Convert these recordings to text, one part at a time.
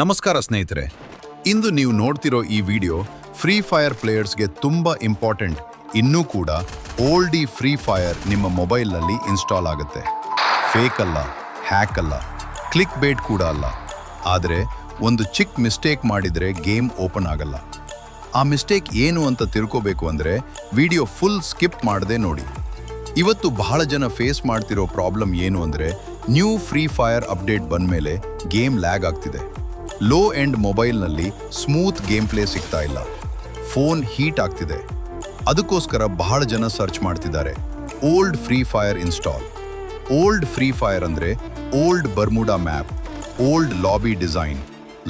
ನಮಸ್ಕಾರ ಸ್ನೇಹಿತರೆ, ಇಂದು ನೀವು ನೋಡ್ತಿರೋ ಈ ವಿಡಿಯೋ ಫ್ರೀ ಫೈರ್ ಪ್ಲೇಯರ್ಸ್ಗೆ ತುಂಬ ಇಂಪಾರ್ಟೆಂಟ್. ಇನ್ನೂ ಕೂಡ ಓಲ್ಡಿ ಫ್ರೀ ಫೈರ್ ನಿಮ್ಮ ಮೊಬೈಲ್ನಲ್ಲಿ ಇನ್ಸ್ಟಾಲ್ ಆಗುತ್ತೆ. ಫೇಕ್ ಅಲ್ಲ, ಹ್ಯಾಕ್ ಅಲ್ಲ, ಕ್ಲಿಕ್ ಬೇಟ್ ಕೂಡ ಅಲ್ಲ. ಆದರೆ ಒಂದು ಚಿಕ್ಕ ಮಿಸ್ಟೇಕ್ ಮಾಡಿದರೆ ಗೇಮ್ ಓಪನ್ ಆಗಲ್ಲ. ಆ ಮಿಸ್ಟೇಕ್ ಏನು ಅಂತ ತಿಳ್ಕೋಬೇಕು ಅಂದರೆ ವಿಡಿಯೋ ಫುಲ್ ಸ್ಕಿಪ್ ಮಾಡದೆ ನೋಡಿ. ಇವತ್ತು ಬಹಳ ಜನ ಫೇಸ್ ಮಾಡ್ತಿರೋ ಪ್ರಾಬ್ಲಮ್ ಏನು ಅಂದರೆ ನ್ಯೂ ಫ್ರೀ ಫೈರ್ ಅಪ್ಡೇಟ್ ಬಂದಮೇಲೆ ಗೇಮ್ ಲ್ಯಾಗ್ ಆಗ್ತಿದೆ. ಲೋ ಎಂಡ್ ಮೊಬೈಲ್ನಲ್ಲಿ ಸ್ಮೂತ್ ಗೇಮ್ ಪ್ಲೇ ಸಿಗ್ತಾ ಇಲ್ಲ, ಫೋನ್ ಹೀಟ್ ಆಗ್ತಿದೆ. ಅದಕ್ಕೋಸ್ಕರ ಬಹಳ ಜನ ಸರ್ಚ್ ಮಾಡ್ತಿದ್ದಾರೆ old free fire install. Old free fire ಅಂದರೆ old Bermuda map, old lobby design,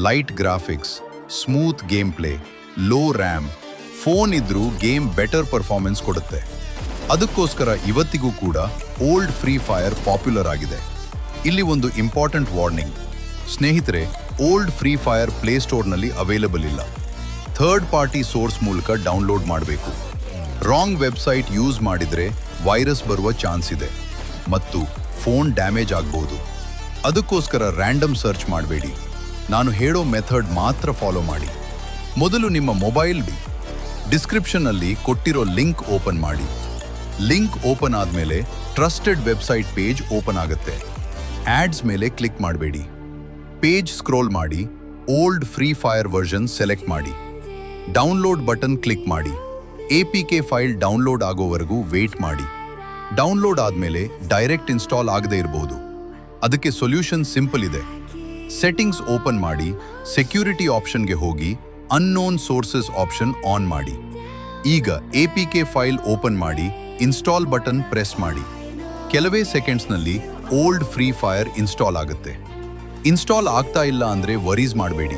light graphics, smooth game play, low RAM. Phone ಇದ್ರೂ ಗೇಮ್ ಬೆಟರ್ ಪರ್ಫಾರ್ಮೆನ್ಸ್ ಕೊಡುತ್ತೆ. ಅದಕ್ಕೋಸ್ಕರ ಇವತ್ತಿಗೂ ಕೂಡ ಓಲ್ಡ್ ಫ್ರೀ ಫೈರ್ ಪಾಪ್ಯುಲರ್ ಆಗಿದೆ. ಇಲ್ಲಿ ಒಂದು ಇಂಪಾರ್ಟೆಂಟ್ ವಾರ್ನಿಂಗ್ ಸ್ನೇಹಿತರೆ, ಓಲ್ಡ್ ಫ್ರೀ ಫೈರ್ ಪ್ಲೇಸ್ಟೋರ್ನಲ್ಲಿ ಅವೈಲಬಲ್ ಇಲ್ಲ. ಥರ್ಡ್ ಪಾರ್ಟಿ ಸೋರ್ಸ್ ಮೂಲಕ ಡೌನ್ಲೋಡ್ ಮಾಡಬೇಕು. ರಾಂಗ್ ವೆಬ್ಸೈಟ್ ಯೂಸ್ ಮಾಡಿದರೆ ವೈರಸ್ ಬರುವ ಚಾನ್ಸ್ ಇದೆ ಮತ್ತು ಫೋನ್ ಡ್ಯಾಮೇಜ್ ಆಗ್ಬೋದು. ಅದಕ್ಕೋಸ್ಕರ ರ್ಯಾಂಡಮ್ ಸರ್ಚ್ ಮಾಡಬೇಡಿ. ನಾನು ಹೇಳೋ ಮೆಥಡ್ ಮಾತ್ರ ಫಾಲೋ ಮಾಡಿ. ಮೊದಲು ನಿಮ್ಮ ಮೊಬೈಲ್ ಡಿಸ್ಕ್ರಿಪ್ಷನ್ನಲ್ಲಿ ಕೊಟ್ಟಿರೋ ಲಿಂಕ್ ಓಪನ್ ಮಾಡಿ. ಲಿಂಕ್ ಓಪನ್ ಆದಮೇಲೆ ಟ್ರಸ್ಟೆಡ್ ವೆಬ್ಸೈಟ್ ಪೇಜ್ ಓಪನ್ ಆಗುತ್ತೆ. ಆಡ್ಸ್ ಮೇಲೆ ಕ್ಲಿಕ್ ಮಾಡಬೇಡಿ. ಪೇಜ್ ಸ್ಕ್ರೋಲ್ ಮಾಡಿ, old free fire version select ಮಾಡಿ. ಡೌನ್ಲೋಡ್ ಬಟನ್ ಕ್ಲಿಕ್ ಮಾಡಿ. APK ಫೈಲ್ ಡೌನ್ಲೋಡ್ ಆಗೋವರೆಗೂ ವೇಟ್ ಮಾಡಿ. ಡೌನ್ಲೋಡ್ ಆದಮೇಲೆ ಡೈರೆಕ್ಟ್ ಇನ್ಸ್ಟಾಲ್ ಆಗದೇ ಇರಬಹುದು. ಅದಕ್ಕೆ ಸೊಲ್ಯೂಷನ್ ಸಿಂಪಲ್ ಇದೆ. ಸೆಟ್ಟಿಂಗ್ಸ್ ಓಪನ್ ಮಾಡಿ, ಸೆಕ್ಯೂರಿಟಿ ಆಪ್ಷನ್ಗೆ ಹೋಗಿ ಅನ್ನೋನ್ ಸೋರ್ಸಸ್ ಆಪ್ಷನ್ ಆನ್ ಮಾಡಿ. ಈಗ APK ಫೈಲ್ ಓಪನ್ ಮಾಡಿ, ಇನ್ಸ್ಟಾಲ್ ಬಟನ್ ಪ್ರೆಸ್ ಮಾಡಿ. ಕೆಲವೇ ಸೆಕೆಂಡ್ಸ್ನಲ್ಲಿ ಓಲ್ಡ್ ಫ್ರೀ ಫೈರ್ ಇನ್ಸ್ಟಾಲ್ ಆಗುತ್ತೆ. ಇನ್ಸ್ಟಾಲ್ ಆಗ್ತಾ ಇಲ್ಲ ಅಂದರೆ ವರೀಸ್ ಮಾಡಬೇಡಿ.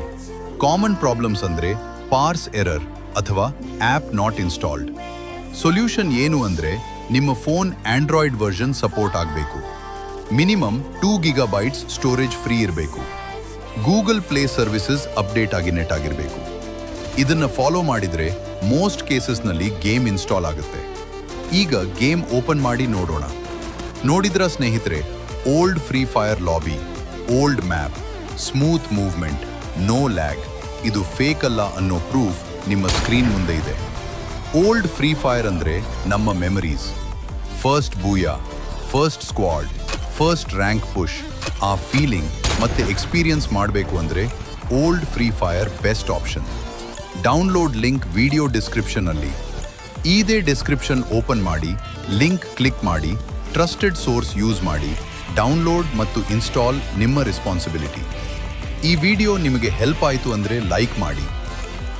ಕಾಮನ್ ಪ್ರಾಬ್ಲಮ್ಸ್ ಅಂದರೆ ಪಾರ್ಸ್ ಎರರ್ ಅಥವಾ ಆ್ಯಪ್ ನಾಟ್ ಇನ್ಸ್ಟಾಲ್ಡ್. ಸೊಲ್ಯೂಷನ್ ಏನು ಅಂದರೆ ನಿಮ್ಮ ಫೋನ್ ಆಂಡ್ರಾಯ್ಡ್ ವರ್ಷನ್ ಸಪೋರ್ಟ್ ಆಗಬೇಕು. ಮಿನಿಮಮ್ 2 GB ಸ್ಟೋರೇಜ್ ಫ್ರೀ ಇರಬೇಕು. ಗೂಗಲ್ ಪ್ಲೇ ಸರ್ವಿಸಸ್ ಅಪ್ಡೇಟ್ ಆಗಿ ನೆಟ್ ಆಗಿರಬೇಕು. ಇದನ್ನು ಫಾಲೋ ಮಾಡಿದರೆ ಮೋಸ್ಟ್ ಕೇಸಸ್ನಲ್ಲಿ ಗೇಮ್ ಇನ್ಸ್ಟಾಲ್ ಆಗುತ್ತೆ. ಈಗ ಗೇಮ್ ಓಪನ್ ಮಾಡಿ ನೋಡೋಣ. ನೋಡಿದ್ರ ಸ್ನೇಹಿತರೆ, old free fire lobby, old map, smooth movement, no lag. ಇದು ಫೇಕ್ ಅಲ್ಲ ಅನ್ನೋ ಪ್ರೂಫ್ ನಿಮ್ಮ ಸ್ಕ್ರೀನ್ ಮುಂದೆ ಇದೆ. ಓಲ್ಡ್ ಫ್ರೀ ಫೈರ್ ಅಂದರೆ ನಮ್ಮ memories. First booyah, first squad, first rank push. ಆ ಫೀಲಿಂಗ್ ಮತ್ತೆ ಎಕ್ಸ್ಪೀರಿಯನ್ಸ್ ಮಾಡಬೇಕು ಅಂದರೆ old free fire best option. Download link video ಡಿಸ್ಕ್ರಿಪ್ಷನ್ನಲ್ಲಿ. ಇದೇ ಡಿಸ್ಕ್ರಿಪ್ಷನ್ ಓಪನ್ ಮಾಡಿ, ಲಿಂಕ್ ಕ್ಲಿಕ್ ಮಾಡಿ, ಟ್ರಸ್ಟೆಡ್ ಸೋರ್ಸ್ ಯೂಸ್ ಮಾಡಿ. ಡೌನ್ಲೋಡ್ ಮತ್ತು ಇನ್ಸ್ಟಾಲ್ ನಿಮ್ಮ ರೆಸ್ಪಾನ್ಸಿಬಿಲಿಟಿ. ಈ ವಿಡಿಯೋ ನಿಮಗೆ ಹೆಲ್ಪ್ ಆಯಿತು ಅಂದರೆ ಲೈಕ್ ಮಾಡಿ.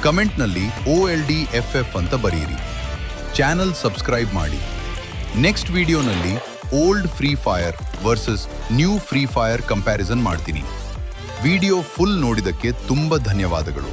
ಕಮೆಂಟ್ನಲ್ಲಿ OLDFF ಅಂತ ಬರೆಯಿರಿ. ಚಾನಲ್ ಸಬ್ಸ್ಕ್ರೈಬ್ ಮಾಡಿ. ನೆಕ್ಸ್ಟ್ ವಿಡಿಯೋನಲ್ಲಿ old free fire versus new free fire comparison ಮಾಡ್ತೀನಿ. ವಿಡಿಯೋ ಫುಲ್ ನೋಡಿದ್ದಕ್ಕೆ ತುಂಬ ಧನ್ಯವಾದಗಳು.